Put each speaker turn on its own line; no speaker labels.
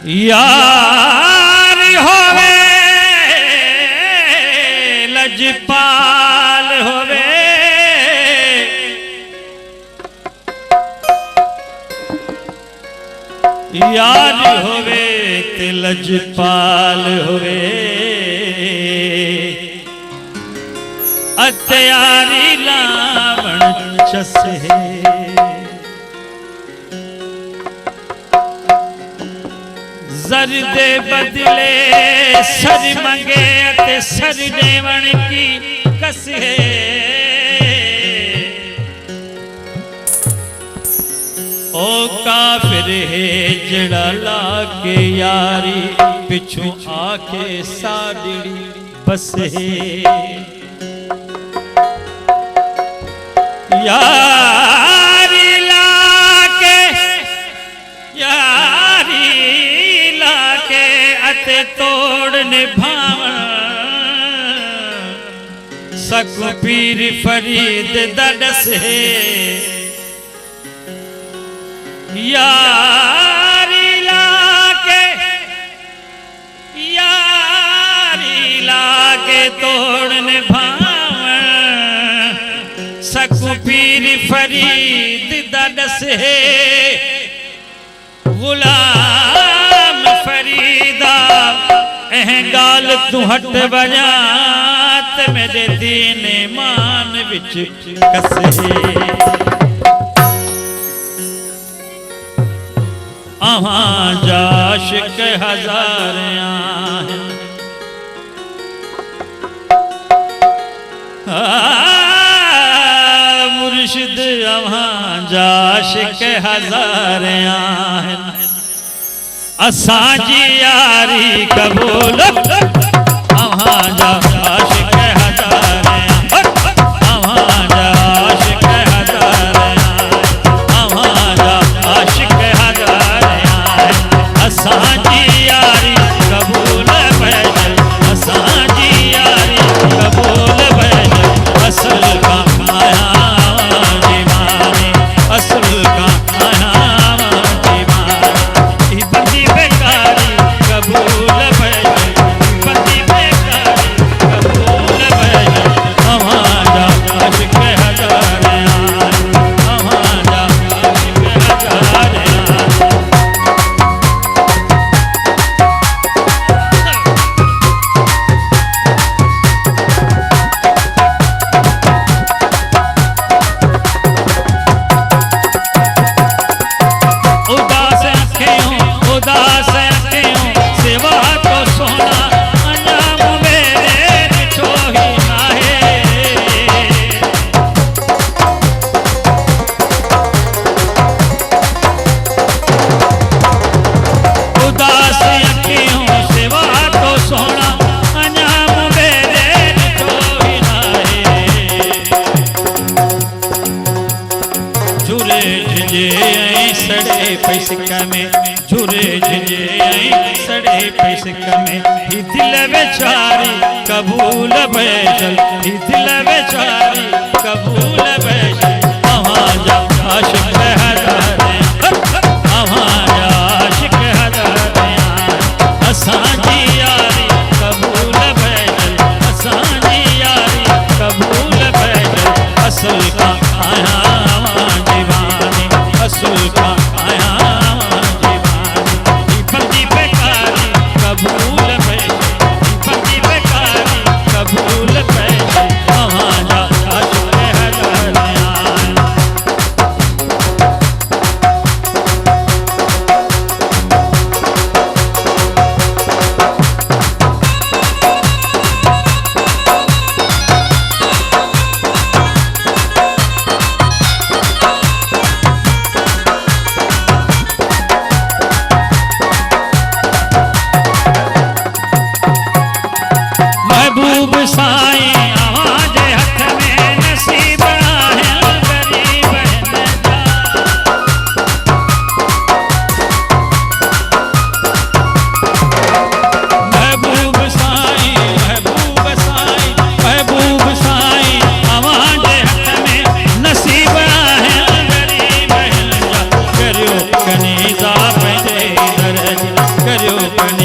यार होवे लजपाल होवे यार होवे ते लजपाल होवे अत्यारी लावण चसे सर दे बदले सर मंगे ते सर देवण की कसे ओ काफिर है जड़ा लाके यारी पिछू आके साड़ी बसे यारी लाके यारी अते तोड़ने भावण सकु पीर फरीद दडसे यारी लाके तोड़ने भावण सकु पीर फरीद दडसे गुलाम फरीदा गाल तू हट बजात मेरे दीन मान विच कसे अहां जाशिक हजारियां मुर्शिद अहां जाशिक हजारियां असांजी यारी कबूल अहां जा आशिक हजारियां अहां जा आशिक हजारियां अहां जा आशिक हजारियां असांजी यारी कबूल बैठे असांजी यारी कबूल बैठे असल का आया दीवानी असल का आया पैसका में झूरे झिझे सड़े पैसका में ही दिल बेचारी कबूल बैठल ही दिल बेचारी कबूल बैठल अहां जा आशिक हजारियां अहां जा आशिक हजारियां असांजी यारी कबूल बैठल असांजी यारी कबूल बैठल असल का आया दीवानी असल का आया कबूल पैसे अहां जा आशिक हजारियां महबूब साईं आवाज़ हथ में नसीब है गरीब अपने